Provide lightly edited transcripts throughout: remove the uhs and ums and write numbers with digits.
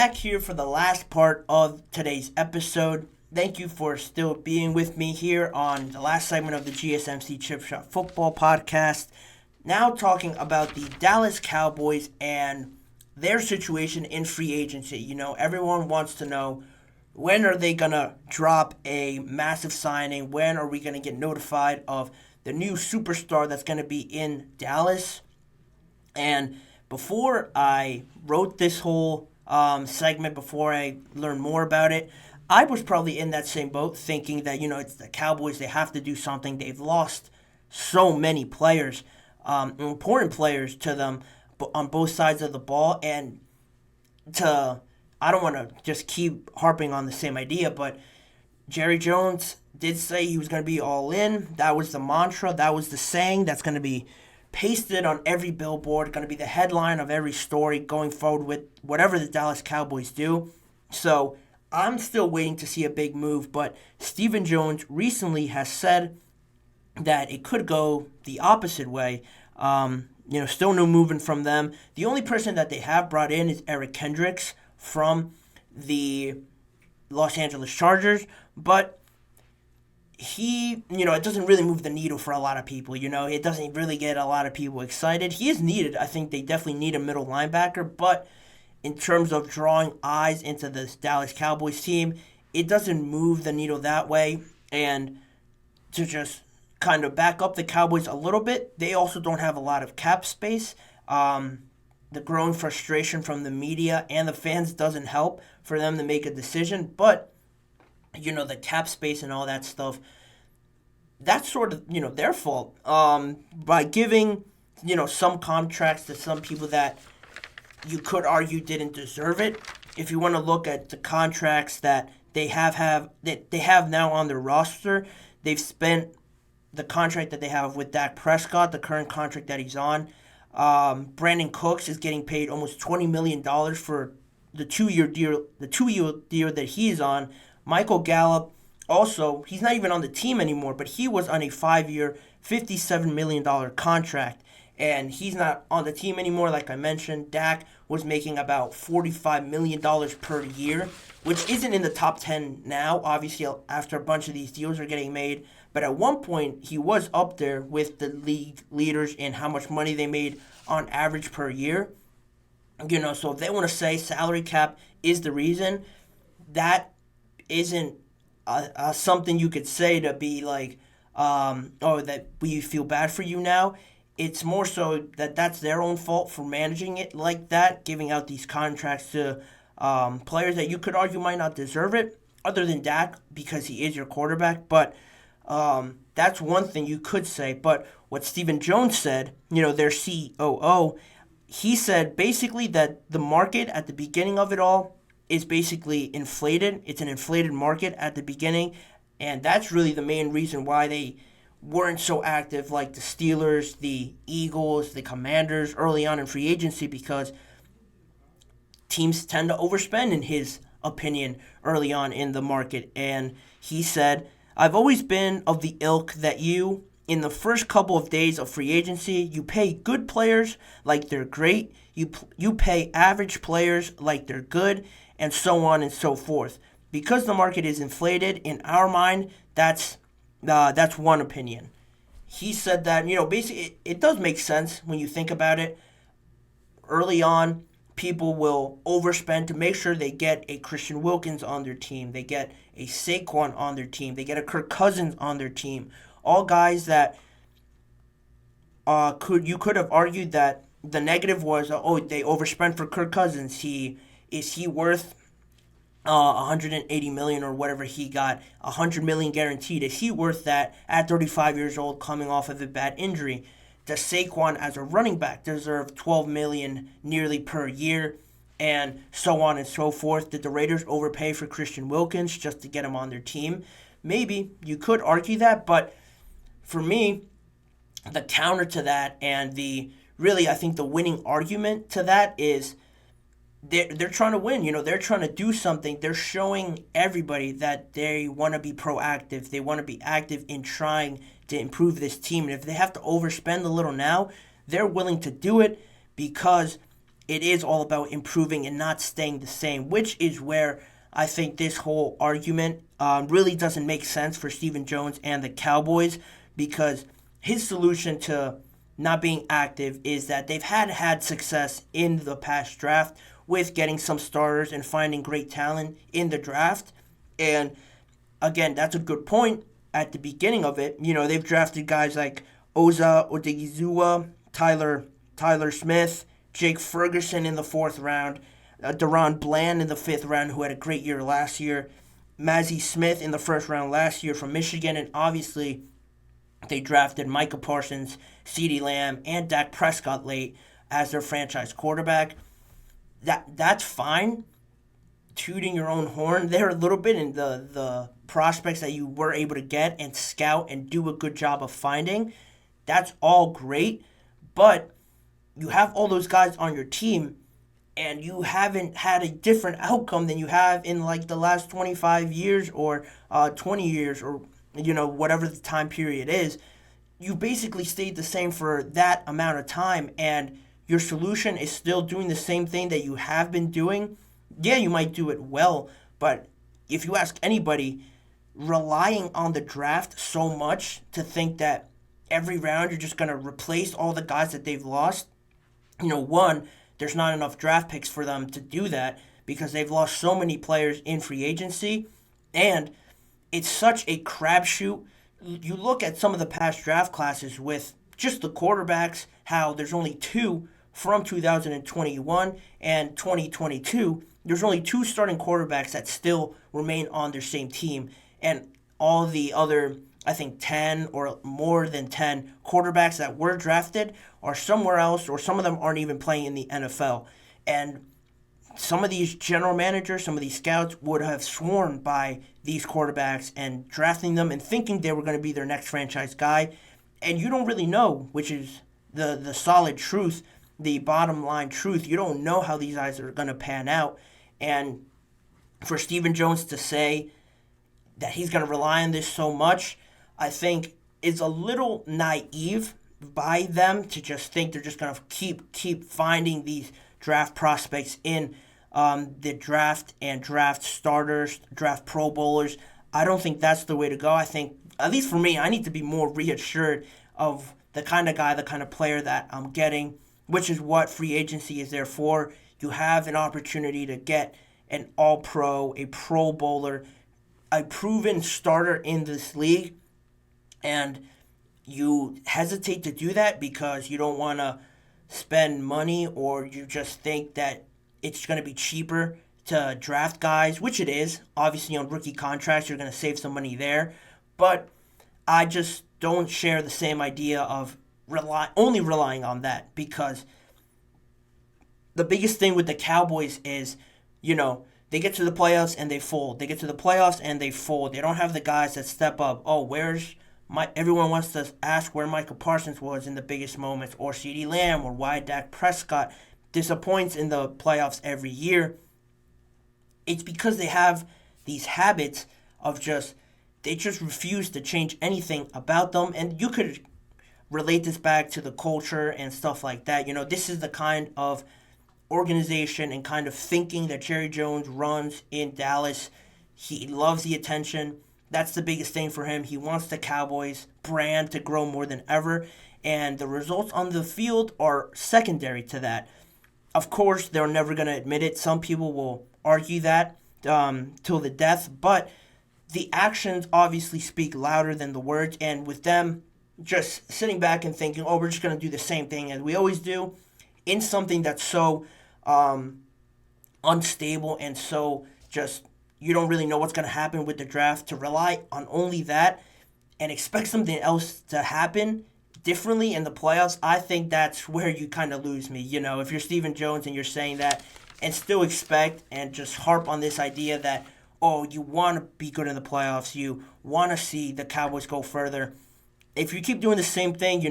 Back here for the last part of today's episode. Thank you for still being with me here on the last segment of the GSMC Chip Shot Football Podcast. Now talking about the Dallas Cowboys and their situation in free agency. You know, everyone wants to know, when are they going to drop a massive signing? When are we going to get notified of the new superstar that's going to be in Dallas? And before I wrote this whole segment, before I learned more about it, I was probably in that same boat, thinking that, it's the Cowboys, they have to do something. They've lost so many players, important players to them on both sides of the ball. And I don't want to just keep harping on the same idea, but Jerry Jones did say he was going to be all in. That was the mantra. That was the saying that's going to be pasted on every billboard, going to be the headline of every story going forward with whatever the Dallas Cowboys do. So I'm still waiting to see a big move, but Stephen Jones recently has said that it could go the opposite way. Still no movement from them. The only person that they have brought in is Eric Kendricks from the Los Angeles Chargers, but it doesn't really move the needle for a lot of people. It doesn't really get a lot of people excited. He is needed. I think they definitely need a middle linebacker, but in terms of drawing eyes into this Dallas Cowboys team, it doesn't move the needle that way. And to just kind of back up the Cowboys a little bit, they also don't have a lot of cap space. The growing frustration from the media and the fans doesn't help for them to make a decision, but the cap space and all that stuff, that's sort of, their fault. By giving, some contracts to some people that you could argue didn't deserve it. If you want to look at the contracts that they have now on their roster, they've spent the contract that they have with Dak Prescott, the current contract that he's on. Brandon Cooks is getting paid almost $20 million for the two-year deal that he's on. Michael Gallup, also, he's not even on the team anymore, but he was on a 5-year, $57 million contract, and he's not on the team anymore. Like I mentioned, Dak was making about $45 million per year, which isn't in the top 10 now, obviously, after a bunch of these deals are getting made. But at one point, he was up there with the league leaders in how much money they made on average per year. So if they want to say salary cap is the reason, that isn't something you could say to be like, that we feel bad for you now. It's more so that that's their own fault for managing it like that, giving out these contracts to players that you could argue might not deserve it, other than Dak, because he is your quarterback. But that's one thing you could say. But what Stephen Jones said, their COO, he said basically that the market at the beginning of it all is basically inflated. It's an inflated market at the beginning, and that's really the main reason why they weren't so active like the Steelers, the Eagles, the Commanders early on in free agency, because teams tend to overspend, in his opinion, early on in the market. And he said, I've always been of the ilk that in the first couple of days of free agency, you pay good players like they're great, you pay average players like they're good, and so on and so forth. Because the market is inflated, in our mind, that's one opinion. He said that, basically it does make sense when you think about it. Early on, people will overspend to make sure they get a Christian Wilkins on their team, they get a Saquon on their team, they get a Kirk Cousins on their team. All guys that you could have argued that the negative was, they overspent for Kirk Cousins. Is he worth $180 million or whatever he got, $100 million guaranteed? Is he worth that at 35 years old, coming off of a bad injury? Does Saquon as a running back deserve $12 million nearly per year, and so on and so forth? Did the Raiders overpay for Christian Wilkins just to get him on their team? Maybe you could argue that, but for me, the counter to that, and I think the winning argument to that is they're trying to win. They're trying to do something. They're showing everybody that they want to be proactive. They want to be active in trying to improve this team. And if they have to overspend a little now, they're willing to do it because it is all about improving and not staying the same, which is where I think this whole argument really doesn't make sense for Stephen Jones and the Cowboys, because his solution to not being active is that they've had success in the past draft with getting some starters and finding great talent in the draft. And again, that's a good point at the beginning of it. You know, they've drafted guys like Oza Odigizua, Tyler Smith, Jake Ferguson in the fourth round, Deron Bland in the fifth round, who had a great year last year, Mazi Smith in the first round last year from Michigan, and obviously they drafted Micah Parsons, CeeDee Lamb, and Dak Prescott late as their franchise quarterback. That's fine, tooting your own horn there a little bit, and the prospects that you were able to get and scout and do a good job of finding, that's all great. But you have all those guys on your team, and you haven't had a different outcome than you have in like the last 25 years or 20 years, or whatever the time period is. You basically stayed the same for that amount of time, and your solution is still doing the same thing that you have been doing. Yeah, you might do it well, but if you ask anybody, relying on the draft so much to think that every round you're just going to replace all the guys that they've lost, one, there's not enough draft picks for them to do that because they've lost so many players in free agency, and it's such a crapshoot. You look at some of the past draft classes with just the quarterbacks, how there's only two from 2021 and 2022. There's only two starting quarterbacks that still remain on their same team, and all the other, I think 10 or more than 10 quarterbacks that were drafted are somewhere else, or some of them aren't even playing in the NFL. And some of these general managers, some of these scouts would have sworn by these quarterbacks and drafting them and thinking they were going to be their next franchise guy. And you don't really know, which is the solid truth, the bottom line truth. You don't know how these guys are going to pan out. And for Stephen Jones to say that he's going to rely on this so much, I think is a little naive by them to just think they're just going to keep finding these draft prospects in the draft and draft starters, draft Pro Bowlers. I don't think that's the way to go. I think, at least for me, I need to be more reassured of the kind of guy, the kind of player that I'm getting, which is what free agency is there for. You have an opportunity to get an All-Pro, a Pro Bowler, a proven starter in this league, and you hesitate to do that because you don't want to spend money, or you just think that it's going to be cheaper to draft guys, which it is. Obviously, on rookie contracts, you're going to save some money there. But I just don't share the same idea of only relying on that, because the biggest thing with the Cowboys is, they get to the playoffs and they fold. They get to the playoffs and they fold. They don't have the guys that step up. Oh, everyone wants to ask where Micah Parsons was in the biggest moments, or CeeDee Lamb, or why Dak Prescott disappoints in the playoffs every year. It's because they have these habits of they just refuse to change anything about them. And you could relate this back to the culture and stuff like that. This is the kind of organization and kind of thinking that Jerry Jones runs in Dallas. He loves the attention. That's the biggest thing for him. He wants the Cowboys brand to grow more than ever, and the results on the field are secondary to that. Of course, they're never going to admit it. Some people will argue that till the death, but the actions obviously speak louder than the words, and with them just sitting back and thinking, we're just going to do the same thing as we always do in something that's so unstable and so just you don't really know what's going to happen with the draft, to rely on only that and expect something else to happen differently in the playoffs. I think that's where you kind of lose me. If you're Stephen Jones and you're saying that and still expect and just harp on this idea that, you want to be good in the playoffs, you want to see the Cowboys go further. If you keep doing the same thing,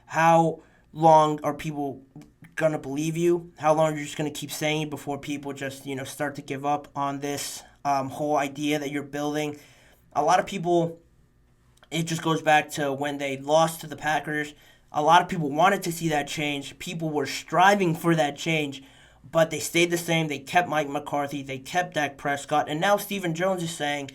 how long are people going to believe you? How long are you just going to keep saying it before people just, start to give up on this whole idea that you're building? A lot of people, it just goes back to when they lost to the Packers. A lot of people wanted to see that change. People were striving for that change, but they stayed the same. They kept Mike McCarthy. They kept Dak Prescott. And now Stephen Jones is saying,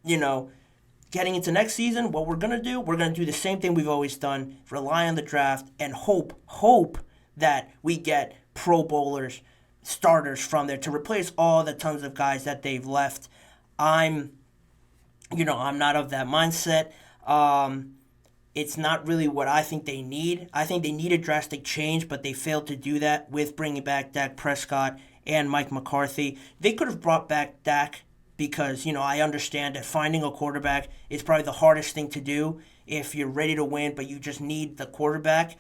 getting into next season, what we're going to do, we're going to do the same thing we've always done, rely on the draft, and hope that we get Pro Bowlers, starters from there to replace all the tons of guys that they've left. I'm not of that mindset. It's not really what I think they need. I think they need a drastic change, but they failed to do that with bringing back Dak Prescott and Mike McCarthy. They could have brought back Dak because, I understand that finding a quarterback is probably the hardest thing to do if you're ready to win, but you just need the quarterback.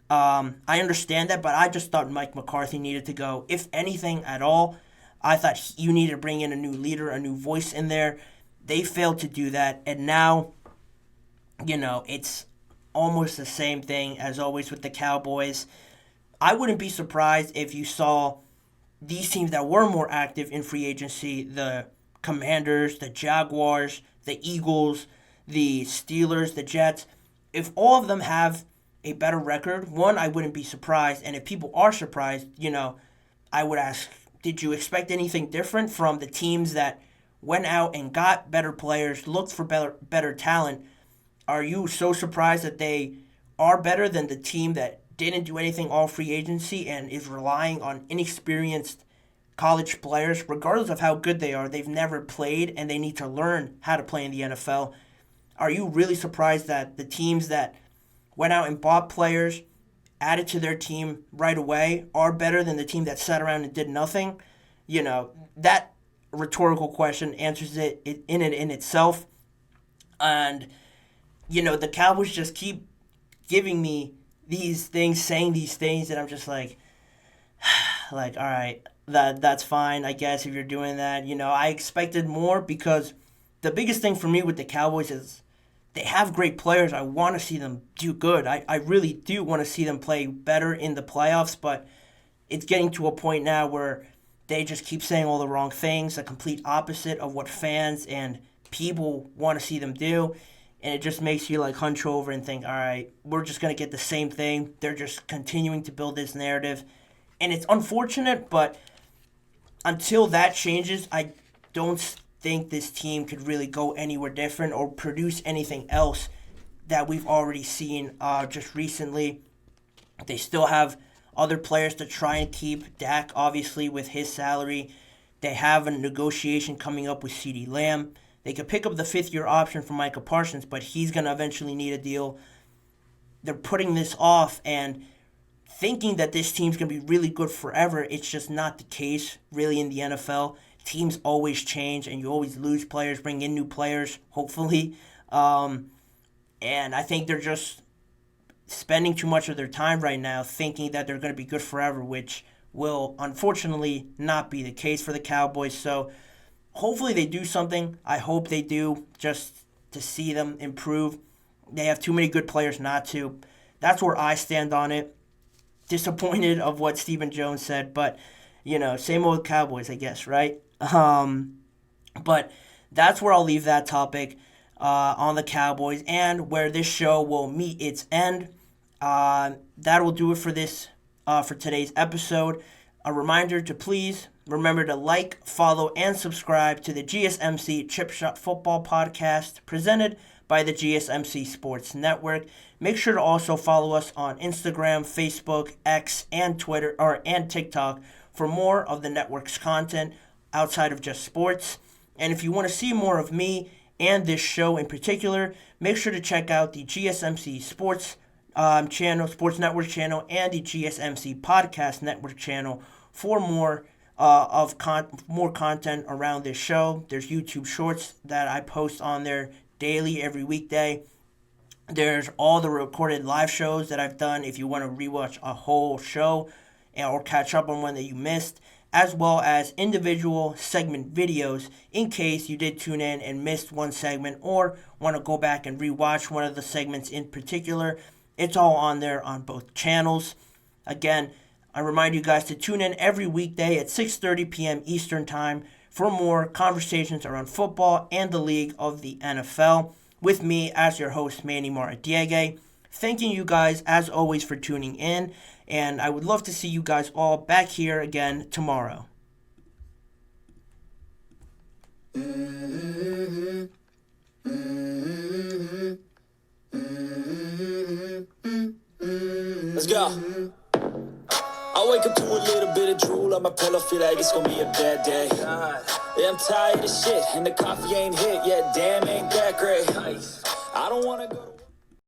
I understand that, but I just thought Mike McCarthy needed to go. If anything at all, I thought you needed to bring in a new leader, a new voice in there. They failed to do that, and now it's almost the same thing as always with the Cowboys. I wouldn't be surprised if you saw these teams that were more active in free agency, the Commanders, the Jaguars, the Eagles, the Steelers, the Jets, if all of them have a better record, one, I wouldn't be surprised. And if people are surprised, I would ask, did you expect anything different from the teams that went out and got better players, looked for better talent? Are you so surprised that they are better than the team that didn't do anything all free agency and is relying on inexperienced college players, regardless of how good they are? They've never played and they need to learn how to play in the NFL. Are you really surprised that the teams that went out and bought players, added to their team right away, are better than the team that sat around and did nothing? That rhetorical question answers it in itself. And the Cowboys just keep giving me these things, saying these things, and I'm just like, all right, that's fine, I guess, if you're doing that. I expected more because the biggest thing for me with the Cowboys is they have great players. I want to see them do good. I really do want to see them play better in the playoffs, but it's getting to a point now where they just keep saying all the wrong things, the complete opposite of what fans and people want to see them do. And it just makes you hunch over and think, all right, we're just going to get the same thing. They're just continuing to build this narrative. And it's unfortunate, but until that changes, I don't think this team could really go anywhere different or produce anything else that we've already seen just recently. They still have other players to try and keep. Dak, obviously, with his salary. They have a negotiation coming up with CeeDee Lamb. They could pick up the fifth-year option for Micah Parsons, but he's going to eventually need a deal. They're putting this off and thinking that this team's going to be really good forever. It's just not the case, really, in the NFL. Teams always change, and you always lose players, bring in new players, hopefully. And I think they're just spending too much of their time right now thinking that they're going to be good forever, which will unfortunately not be the case for the Cowboys. So hopefully they do something. I hope they do, just to see them improve. They have too many good players not to. That's where I stand on it. Disappointed of what Stephen Jones said, but, same old Cowboys, I guess, right? But that's where I'll leave that topic on the Cowboys and where this show will meet its end. That will do it for this, for today's episode. A reminder to please remember to like, follow, and subscribe to the GSMC Chip Shot Football Podcast presented by the GSMC Sports Network. Make sure to also follow us on Instagram, Facebook, X, and Twitter and TikTok for more of the network's content outside of just sports. And if you want to see more of me and this show in particular, make sure to check out the GSMC Sports channel, Sports Network channel, and the GSMC Podcast Network channel for more more content around this show. There's YouTube Shorts that I post on there daily, every weekday. There's all the recorded live shows that I've done if you want to rewatch a whole show or catch up on one that you missed, as well as individual segment videos in case you did tune in and missed one segment or want to go back and rewatch one of the segments in particular. It's all on there on both channels. Again, I remind you guys to tune in every weekday at 6:30 p.m. Eastern Time for more conversations around football and the league of the NFL with me as your host, Manny Maradiegue. thanking you guys, as always, for tuning in. And I would love to see you guys all back here again tomorrow. Let's go. I wake up to a little bit of drool on my pillow, feel like it's gonna be a bad day. Yeah, I'm tired of shit, and the coffee ain't hit yet. Damn, ain't that great. I don't wanna go to